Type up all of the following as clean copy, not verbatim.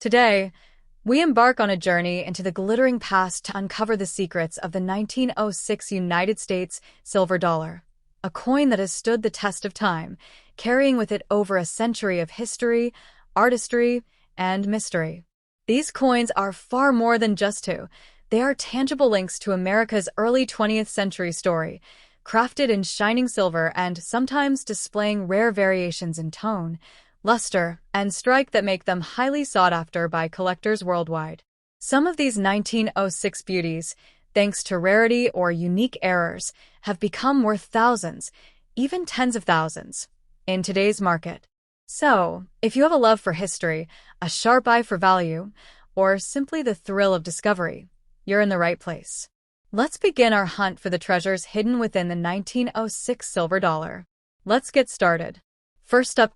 Today, we embark on a journey into the glittering past to uncover the secrets of the 1906 United States silver dollar, a coin that has stood the test of time, carrying with it over a century of history, artistry, and mystery. These coins are far more than just two. They are tangible links to America's early 20th century story, crafted in shining silver and sometimes displaying rare variations in tone, luster, and strike that make them highly sought after by collectors worldwide. Some of these 1906 beauties, thanks to rarity or unique errors, have become worth thousands, even tens of thousands, in today's market. So, if you have a love for history, a sharp eye for value, or simply the thrill of discovery, you're in the right place. Let's begin our hunt for the treasures hidden within the 1906 silver dollar. Let's get started. First up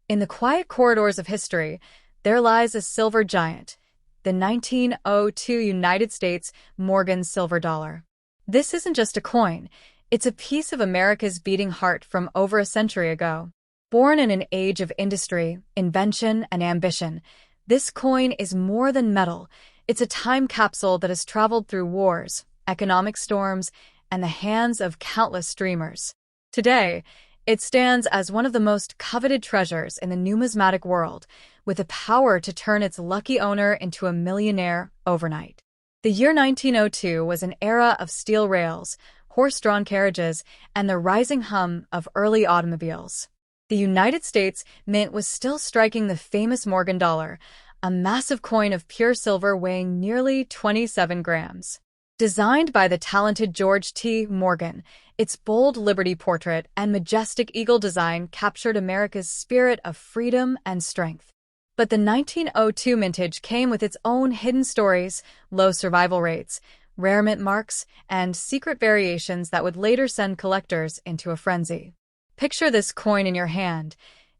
in the quiet corridors of history, there lies a silver giant, the 1902 United States Morgan silver dollar. This isn't just a coin, it's a piece of America's beating heart from over a century ago. Born in an age of industry, invention, and ambition, this coin is more than metal. It's a time capsule that has traveled through wars, economic storms, and the hands of countless dreamers. Today, it stands as one of the most coveted treasures in the numismatic world, with the power to turn its lucky owner into a millionaire overnight. The year 1902 was an era of steel rails, horse-drawn carriages, and the rising hum of early automobiles. The United States Mint was still striking the famous Morgan dollar, a massive coin of pure silver weighing nearly 27 grams. Designed by the talented George T. Morgan, its bold Liberty portrait and majestic eagle design captured America's spirit of freedom and strength. But the 1902 mintage came with its own hidden stories, low survival rates, rare mint marks, and secret variations that would later send collectors into a frenzy. Picture this coin in your hand,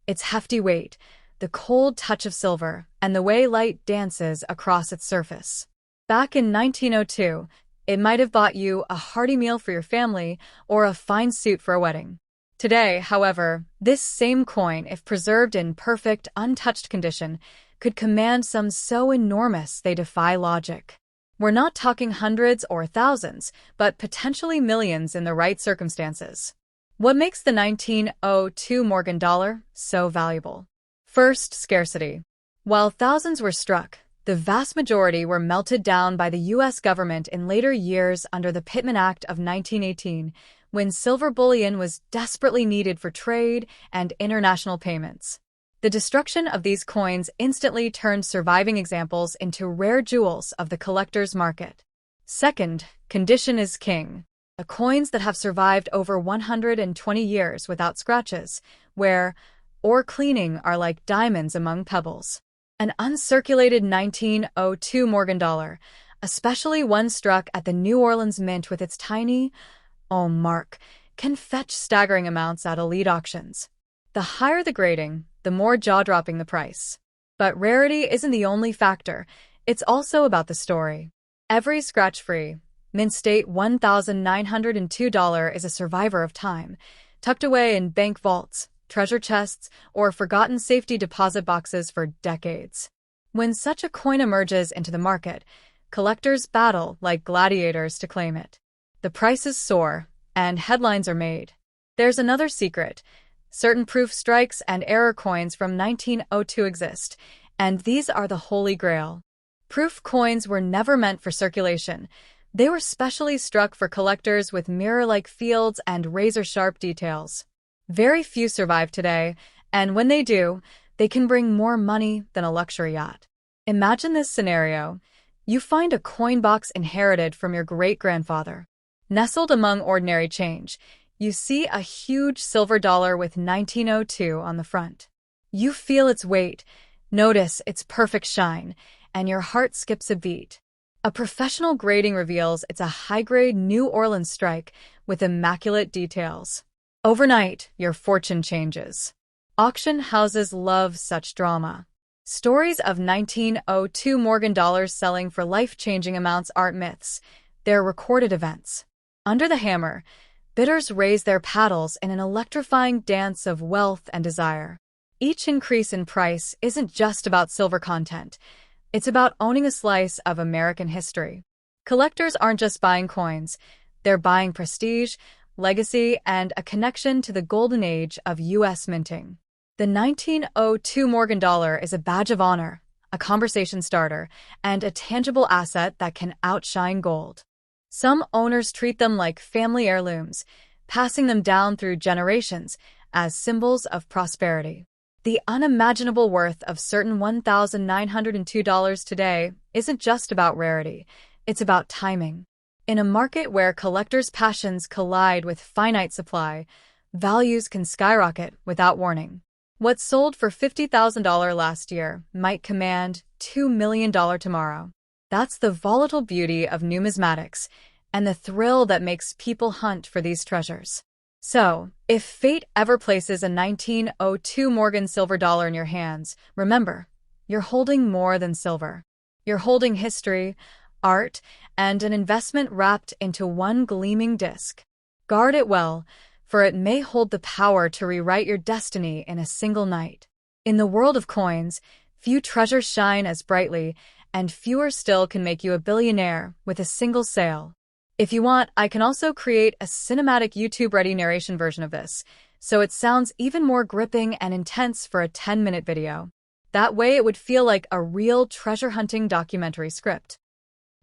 its hefty weight, the cold touch of silver, and the way light dances across its surface. Back in 1902, it might have bought you a hearty meal for your family or a fine suit for a wedding. Today, however, this same coin, if preserved in perfect, untouched condition, could command sums so enormous they defy logic. We're not talking hundreds or thousands, but potentially millions in the right circumstances. What makes the 1902 Morgan dollar so valuable? First, scarcity. While thousands were struck, the vast majority were melted down by the U.S. government in later years under the Pittman Act of 1918, when silver bullion was desperately needed for trade and international payments. The destruction of these coins instantly turned surviving examples into rare jewels of the collector's market. Second, condition is king. The coins that have survived over 120 years without scratches, wear, or cleaning are like diamonds among pebbles. An uncirculated 1902 Morgan dollar, especially one struck at the New Orleans Mint with its tiny mark, can fetch staggering amounts at elite auctions. The higher the grading, the more jaw-dropping the price. But rarity isn't the only factor, it's also about the story. Every scratch-free, mint state $1,902 is a survivor of time, tucked away in bank vaults, treasure chests, or forgotten safety deposit boxes for decades. When such a coin emerges into the market, collectors battle like gladiators to claim it. The prices soar, and headlines are made. There's another secret. Certain proof strikes and error coins from 1902 exist, and these are the holy grail. Proof coins were never meant for circulation. They were specially struck for collectors with mirror-like fields and razor-sharp details. Very few survive today, and when they do, they can bring more money than a luxury yacht. Imagine this scenario. You find a coin box inherited from your great-grandfather. Nestled among ordinary change, you see a huge silver dollar with 1902 on the front. You feel its weight, notice its perfect shine, and your heart skips a beat. A professional grading reveals it's a high-grade New Orleans strike with immaculate details. Overnight, your fortune changes. Auction houses love such drama. Stories of 1902 Morgan dollars selling for life-changing amounts aren't myths. They're recorded events. Under the hammer, bidders raise their paddles in an electrifying dance of wealth and desire. Each increase in price isn't just about silver content. It's about owning a slice of American history. Collectors aren't just buying coins. They're buying prestige, legacy, and a connection to the golden age of U.S. minting. The 1902 Morgan dollar is a badge of honor, a conversation starter, and a tangible asset that can outshine gold. Some owners treat them like family heirlooms, passing them down through generations as symbols of prosperity. The unimaginable worth of certain $1,902 today isn't just about rarity, it's about timing. In a market where collectors' passions collide with finite supply, values can skyrocket without warning. What sold for $50,000 last year might command $2 million tomorrow. That's the volatile beauty of numismatics and the thrill that makes people hunt for these treasures. So, if fate ever places a 1902 Morgan silver dollar in your hands, remember, you're holding more than silver. You're holding history, art, and an investment wrapped into one gleaming disc. Guard it well, for it may hold the power to rewrite your destiny in a single night. In the world of coins, few treasures shine as brightly, and fewer still can make you a billionaire with a single sale. If you want, I can also create a cinematic YouTube-ready narration version of this, so it sounds even more gripping and intense for a 10-minute video. That way it would feel like a real treasure-hunting documentary script.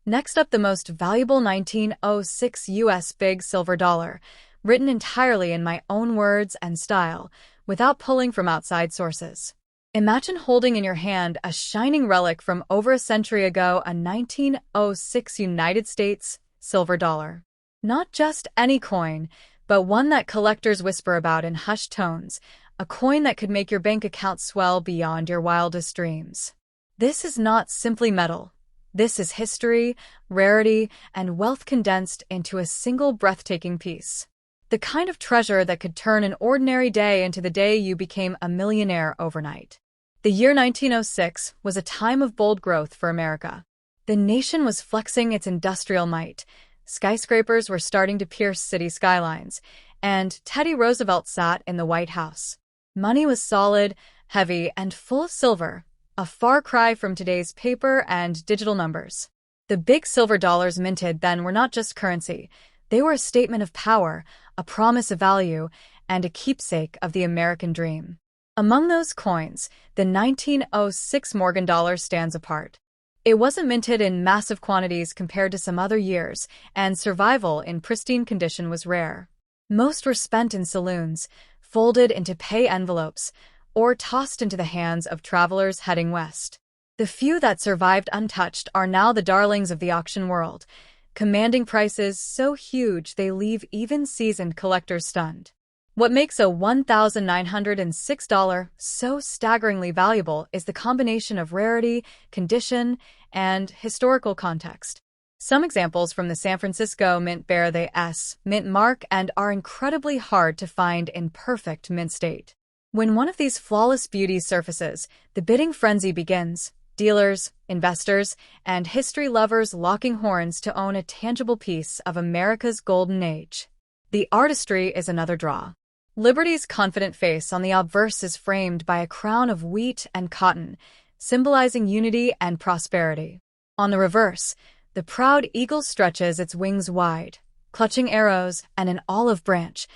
Next up, the most valuable 1906 U.S. big silver dollar, written entirely in my own words and style, without pulling from outside sources. Imagine holding in your hand a shining relic from over a century ago, a 1906 United States silver dollar. Not just any coin, but one that collectors whisper about in hushed tones, a coin that could make your bank account swell beyond your wildest dreams. This is not simply metal. This is history, rarity, and wealth condensed into a single breathtaking piece. The kind of treasure that could turn an ordinary day into the day you became a millionaire overnight. The year 1906 was a time of bold growth for America. The nation was flexing its industrial might. Skyscrapers were starting to pierce city skylines, and Teddy Roosevelt sat in the White House. Money was solid, heavy, and full of silver, a far cry from today's paper and digital numbers. The big silver dollars minted then were not just currency. They were a statement of power, a promise of value, and a keepsake of the American dream. Among those coins, the 1906 Morgan dollar stands apart. It wasn't minted in massive quantities compared to some other years, and survival in pristine condition was rare. Most were spent in saloons, folded into pay envelopes, or tossed into the hands of travelers heading west. The few that survived untouched are now the darlings of the auction world, commanding prices so huge they leave even seasoned collectors stunned. What makes a $1,906 so staggeringly valuable is the combination of rarity, condition, and historical context. Some examples from the San Francisco Mint bear the S mint mark and are incredibly hard to find in perfect mint state. When one of these flawless beauties surfaces, the bidding frenzy begins. Dealers, investors, and history lovers locking horns to own a tangible piece of America's golden age. The artistry is another draw. Liberty's confident face on the obverse is framed by a crown of wheat and cotton, symbolizing unity and prosperity. On the reverse, the proud eagle stretches its wings wide, clutching arrows and an olive branch,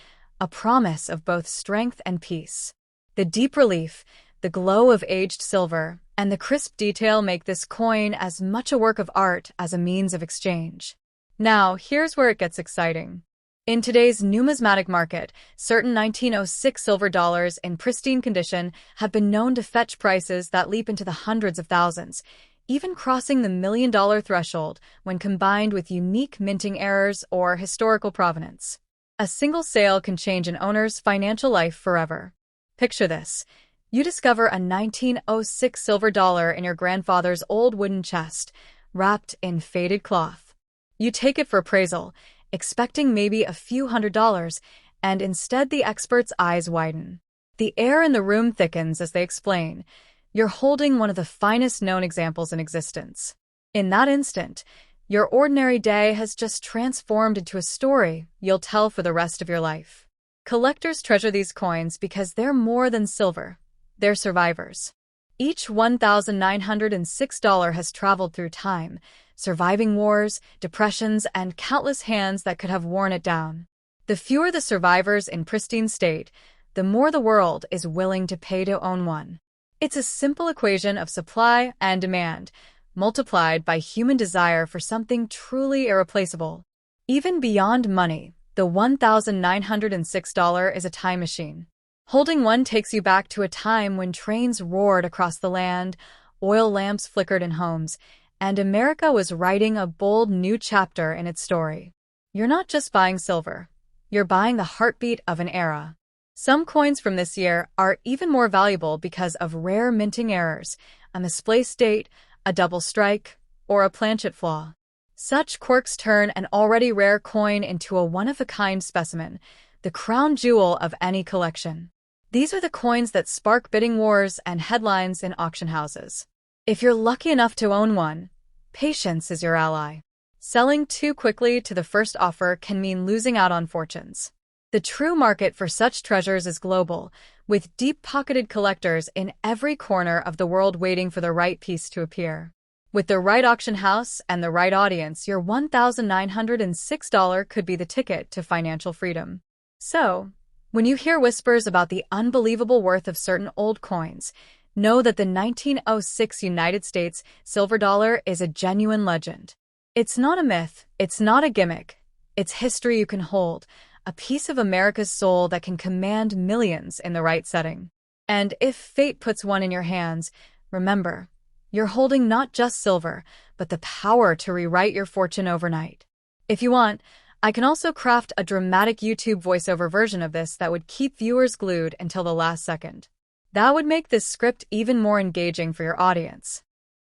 a promise of both strength and peace. The deep relief, the glow of aged silver, and the crisp detail make this coin as much a work of art as a means of exchange. Now, here's where it gets exciting. In today's numismatic market, certain 1906 silver dollars in pristine condition have been known to fetch prices that leap into the hundreds of thousands, even crossing the $1 million threshold when combined with unique minting errors or historical provenance. A single sale can change an owner's financial life forever. Picture this. You discover a 1906 silver dollar in your grandfather's old wooden chest, wrapped in faded cloth. You take it for appraisal, expecting maybe a few $100s, and instead the expert's eyes widen. The air in the room thickens as they explain, you're holding one of the finest known examples in existence. In that instant, your ordinary day has just transformed into a story you'll tell for the rest of your life. Collectors treasure these coins because they're more than silver. They're survivors. Each $1,906 has traveled through time, surviving wars, depressions, and countless hands that could have worn it down. The fewer the survivors in pristine state, the more the world is willing to pay to own one. It's a simple equation of supply and demand, multiplied by human desire for something truly irreplaceable. Even beyond money, the $1,906 is a time machine. Holding one takes you back to a time when trains roared across the land, oil lamps flickered in homes, and America was writing a bold new chapter in its story. You're not just buying silver. You're buying the heartbeat of an era. Some coins from this year are even more valuable because of rare minting errors, a misplaced date, a double strike, or a planchet flaw. Such quirks turn an already rare coin into a one-of-a-kind specimen, the crown jewel of any collection. These are the coins that spark bidding wars and headlines in auction houses. If you're lucky enough to own one, patience is your ally. Selling too quickly to the first offer can mean losing out on fortunes. The true market for such treasures is global, with deep-pocketed collectors in every corner of the world waiting for the right piece to appear. With the right auction house and the right audience, your $1,906 could be the ticket to financial freedom. So, when you hear whispers about the unbelievable worth of certain old coins, know that the 1906 United States silver dollar is a genuine legend. It's not a myth, it's not a gimmick, it's history you can hold, a piece of America's soul that can command millions in the right setting. And if fate puts one in your hands, remember, you're holding not just silver, but the power to rewrite your fortune overnight. If you want, I can also craft a dramatic YouTube voiceover version of this that would keep viewers glued until the last second. That would make this script even more engaging for your audience.